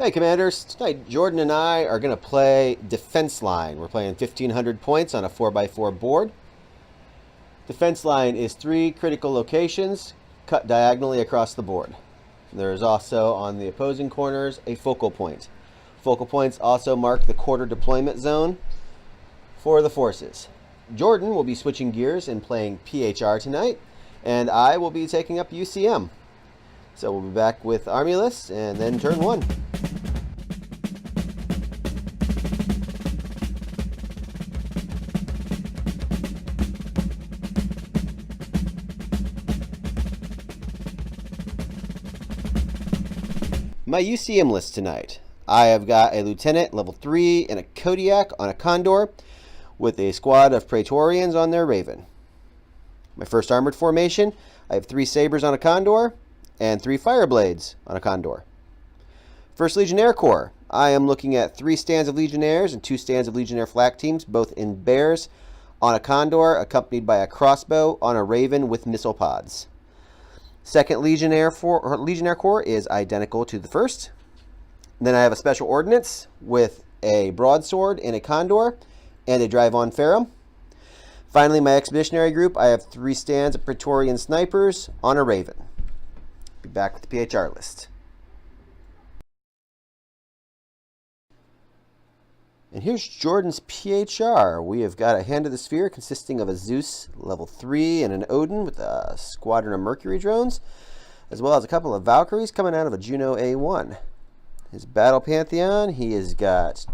Hey Commanders, tonight Jordan and I are going to play Defense Line. We're playing 1500 points on a 4x4 board. Defense Line is 3 critical locations cut diagonally across the board. There is also on the opposing corners a focal point. Focal points also mark the quarter deployment zone for the forces. Jordan will be switching gears and playing PHR tonight, and I will be taking up UCM. So we'll be back with Army lists and then turn 1. My UCM list tonight. I have got a Lieutenant level 3 and a Kodiak on a Condor with a squad of Praetorians on their Raven. My first armored formation, I have 3 Sabres on a Condor and 3 Fireblades on a Condor. First Legionnaire Corps, I am looking at 3 stands of Legionnaires and 2 stands of Legionnaire flak teams, both in Bears on a Condor, accompanied by a crossbow on a Raven with missile pods. Second Legionnaire Corps is identical to the first. Then I have a Special Ordnance with a broadsword in a Condor and a drive-on Ferrum. Finally, my Expeditionary Group, I have 3 stands of Praetorian Snipers on a Raven. Be back with the PHR list. And here's Jordan's PHR. We have got a Hand of the Sphere consisting of a Zeus level 3 and an Odin with a squadron of Mercury drones, as well as a couple of Valkyries coming out of a Juno A1. His Battle Pantheon, he has got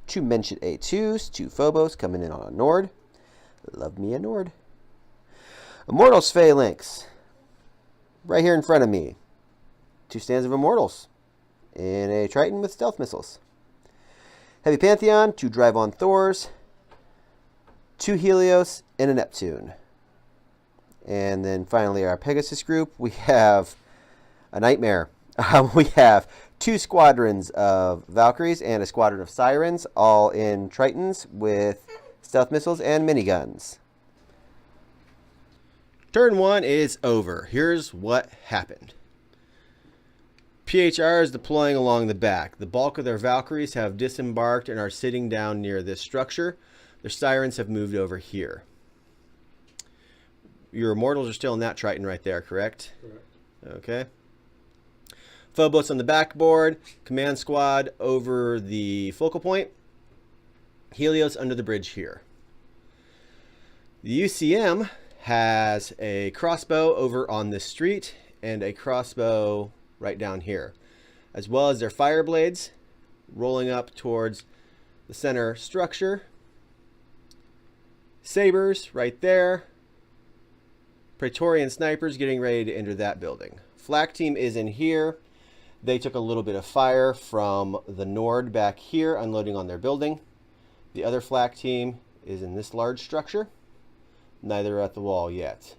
2 Menschit A2s, 2 Phobos coming in on a Nord. Love me a Nord. Immortals Phalanx, right here in front of me. 2 stands of Immortals and a Triton with stealth missiles. Heavy Pantheon, 2 drive-on Thors, 2 Helios, and a Neptune. And then finally our Pegasus group, we have a Nightmare. We have 2 squadrons of Valkyries and a squadron of Sirens, all in Tritons with stealth missiles and miniguns. Turn 1 is over. Here's what happened. PHR is deploying along the back. The bulk of their Valkyries have disembarked and are sitting down near this structure. Their Sirens have moved over here. Your Immortals are still in that Triton right there, correct? Correct. Okay. Phobos on the backboard. Command squad over the focal point. Helios under the bridge here. The UCM has a crossbow over on this street and a crossbow right down here, as well as their Fireblades rolling up towards the center structure. Sabres right there. Praetorian Snipers getting ready to enter that building. Flak team is in here. They took a little bit of fire from the Nord back here, unloading on their building. The other flak team is in this large structure. Neither are at the wall yet.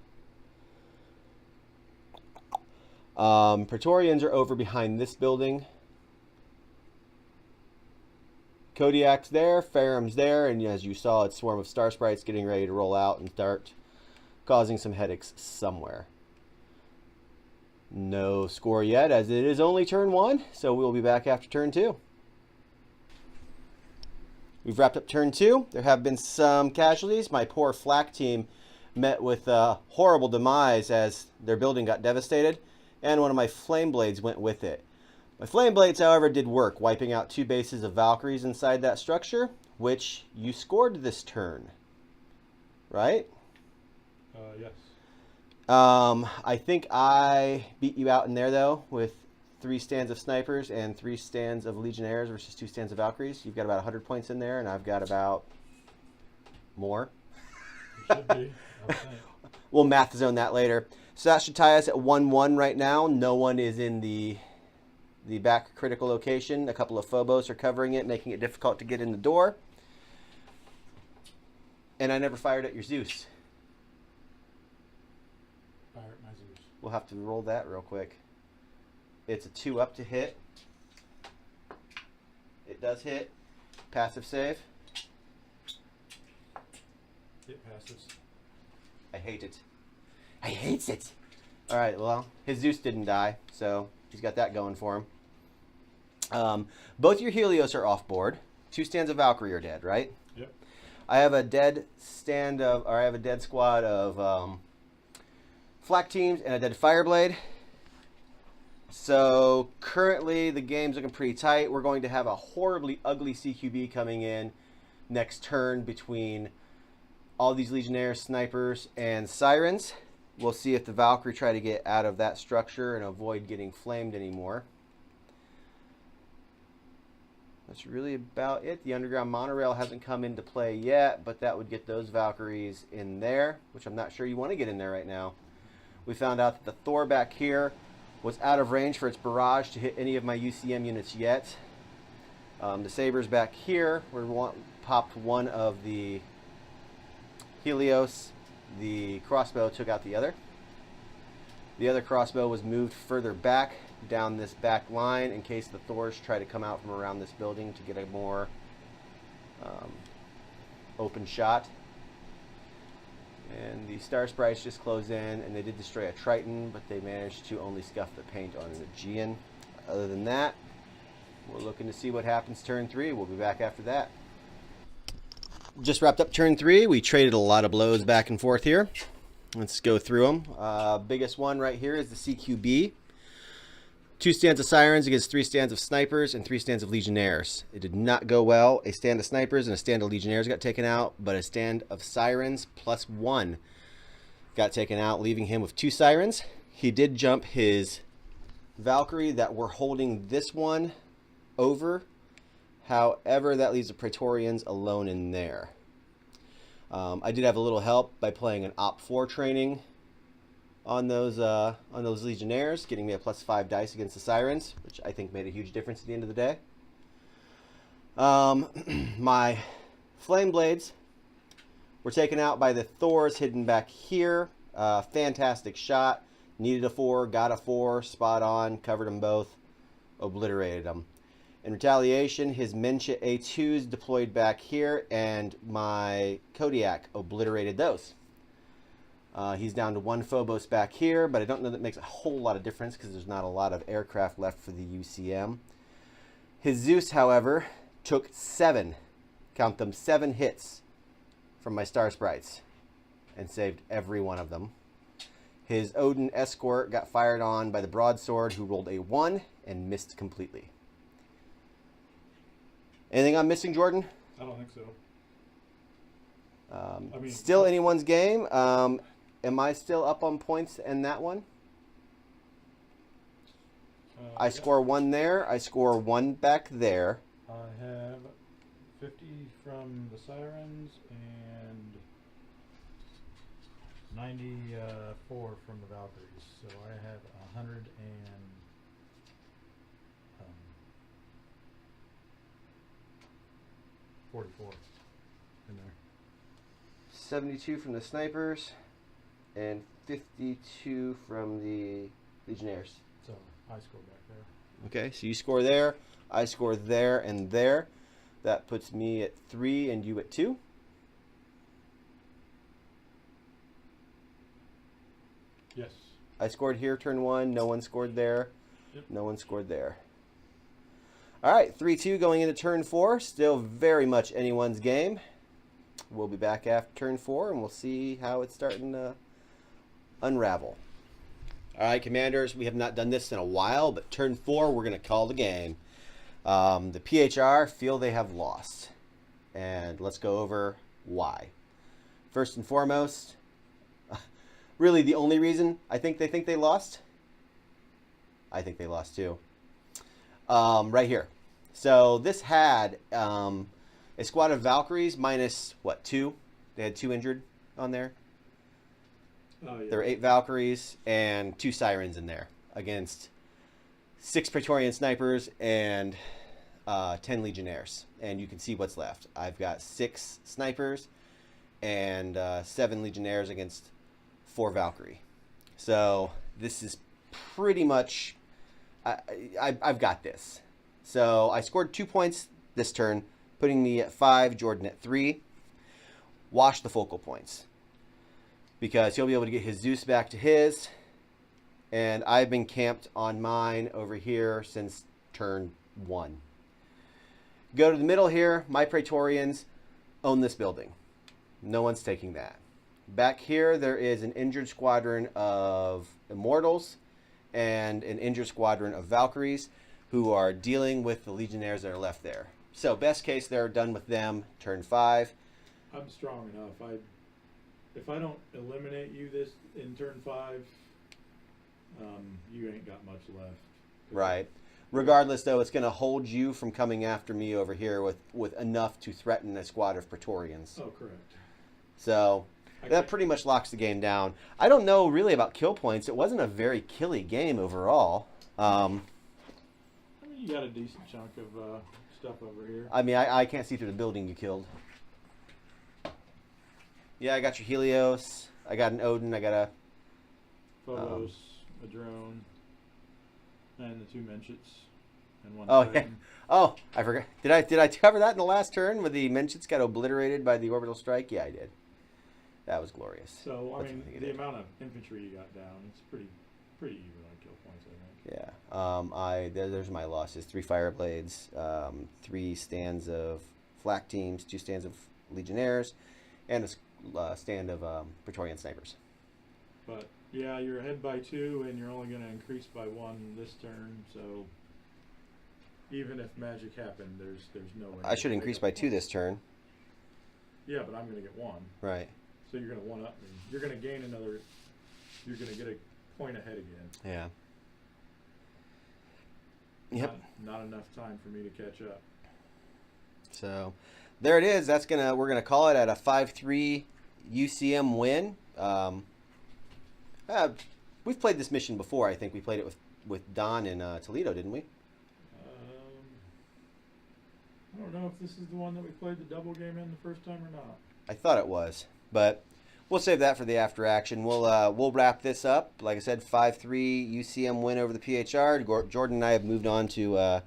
Praetorians are over behind this building. Kodiak's there, Ferrum's there, and as you saw, it's Swarm of Star Sprites getting ready to roll out and start causing some headaches somewhere. No score yet, as it is only turn 1, so we'll be back after turn 2. We've wrapped up turn 2. There have been some casualties. My poor flak team met with a horrible demise as their building got devastated, and one of my flame blades went with it. My flame blades, however, did work, wiping out 2 bases of Valkyries inside that structure, which you scored this turn, right? Yes. I think I beat you out in there, though, with 3 stands of Snipers and 3 stands of Legionnaires versus 2 stands of Valkyries. You've got about 100 points in there, and I've got about more. You should be. We'll math zone that later. So that should tie us at 1-1 right now. No one is in the back critical location. A couple of Phobos are covering it, making it difficult to get in the door. And I never fired at your Zeus. Fire at my Zeus. We'll have to roll that real quick. It's a 2 up to hit. It does hit. Passive save. It passes. I hate it. I hates it. All right, well, his Zeus didn't die, so he's got that going for him. Both your Helios are off board. 2 stands of Valkyrie are dead, right? Yep. I have a dead squad of flak teams and a dead Fireblade. So currently the game's looking pretty tight. We're going to have a horribly ugly CQB coming in next turn between all these Legionnaires, snipers, and sirens. We'll see if the Valkyrie try to get out of that structure and avoid getting flamed anymore. That's really about it. The underground monorail hasn't come into play yet, but that would get those Valkyries in there, which I'm not sure you want to get in there right now. We found out that the Thor back here was out of range for its barrage to hit any of my UCM units yet. The Sabres back here popped one of the Helios. The crossbow took out the other. The other crossbow was moved further back down this back line in case the Thors try to come out from around this building to get a more open shot. And the Star Sprites just close in, and they did destroy a Triton, but they managed to only scuff the paint on an Aegean. Other than that, we're looking to see what happens turn 3. We'll be back after that. Just wrapped up turn 3. We traded a lot of blows back and forth here. Let's go through them. Biggest one right here is the CQB. 2 stands of Sirens against 3 stands of Snipers and 3 stands of Legionnaires. It did not go well. A stand of Snipers and a stand of Legionnaires got taken out, but a stand of Sirens +1 got taken out, leaving him with 2 Sirens. He did jump his Valkyrie that we're holding this one over. However, that leaves the Praetorians alone in there. I did have a little help by playing an Op 4 training on those Legionnaires, getting me a +5 dice against the Sirens, which I think made a huge difference at the end of the day. My Flame Blades were taken out by the Thors hidden back here. Fantastic shot. Needed a 4, got a 4, spot on, covered them both, obliterated them. In retaliation, his Mencha A2s deployed back here, and my Kodiak obliterated those. He's down to 1 Phobos back here, but I don't know that makes a whole lot of difference because there's not a lot of aircraft left for the UCM. His Zeus, however, took 7, count them, 7 hits from my Star Sprites and saved every one of them. His Odin Escort got fired on by the Broadsword, who rolled a 1 and missed completely. Anything I'm missing, Jordan? I don't think so. Still anyone's game. Am I still up on points in that one? I score 1 there. I score 1 back there. I have 50 from the Sirens and 94 from the Valkyries. So I have 144 in there. 72 from the Snipers and 52 from the Legionnaires. So I score back there. Okay, so you score there. I score there and there. That puts me at 3 and you at 2. Yes. I scored here turn 1. No one scored there. Yep. No one scored there. All right, 3-2 going into turn 4. Still very much anyone's game. We'll be back after turn 4, and we'll see how it's starting to unravel. All right, Commanders, we have not done this in a while, but turn 4, we're going to call the game. The PHR feel they have lost, and let's go over why. First and foremost, really the only reason I think they lost, I think they lost too. Right here. So this had a squad of Valkyries minus, what, 2? They had 2 injured on there. Oh, yeah. There were 8 Valkyries and 2 Sirens in there against 6 Praetorian Snipers and 10 Legionnaires. And you can see what's left. I've got 6 Snipers and 7 Legionnaires against 4 Valkyrie. So this is pretty much... I've got this. So I scored 2 points this turn, putting me at 5, Jordan at 3. Wash the focal points, because he'll be able to get his Zeus back to his, and I've been camped on mine over here since turn 1. Go to the middle here. My Praetorians own this building. No one's taking that. Back here, there is an injured squadron of Immortals and an injured squadron of Valkyries who are dealing with the Legionnaires that are left there. So, best case, they're done with them. Turn 5. I'm strong enough. If I don't eliminate you this in turn 5, you ain't got much left. Right. Regardless, though, it's going to hold you from coming after me over here with enough to threaten a squad of Praetorians. Oh, correct. So that pretty much locks the game down. I don't know really about kill points. It wasn't a very killy game overall. I mean, you got a decent chunk of stuff over here. I mean, I can't see through the building you killed. Yeah, I got your Helios. I got an Odin. I got a... Phobos, a drone, and the 2 Menschits, and 1 Oh, Titan. yeah. Oh, I forgot. Did I cover that in the last turn when the Menschits got obliterated by the orbital strike? Yeah, I did. That was glorious. So, I That's mean, what I think it the did. amount of infantry you got down, it's pretty even on kill points, I think. Yeah. There's my losses. 3 Fireblades, 3 stands of flak teams, 2 stands of Legionnaires, and a stand of Praetorian snipers. But, yeah, you're ahead by 2, and you're only going to increase by 1 this turn, so even if magic happened, there's no way. I should increase by 2 this turn. Yeah, but I'm going to get 1. Right. So you're going to 1-up me. You're going to gain another, you're going to get a point ahead again. Yeah. Yep. Not enough time for me to catch up. So there it is. We're gonna call it at a 5-3 UCM win. We've played this mission before. I think we played it with Don in Toledo, didn't we? I don't know if this is the one that we played the double game in the first time or not. I thought it was, but we'll save that for the after action. We'll wrap this up. Like I said, 5-3 UCM win over the PHR. Jordan and I have moved on to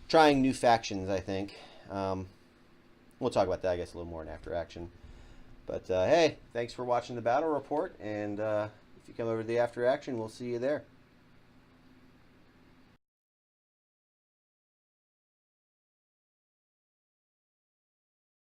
trying new factions, I think. We'll talk about that, I guess, a little more in after action. But hey, thanks for watching the battle report, and if you come over to the after action, we'll see you there.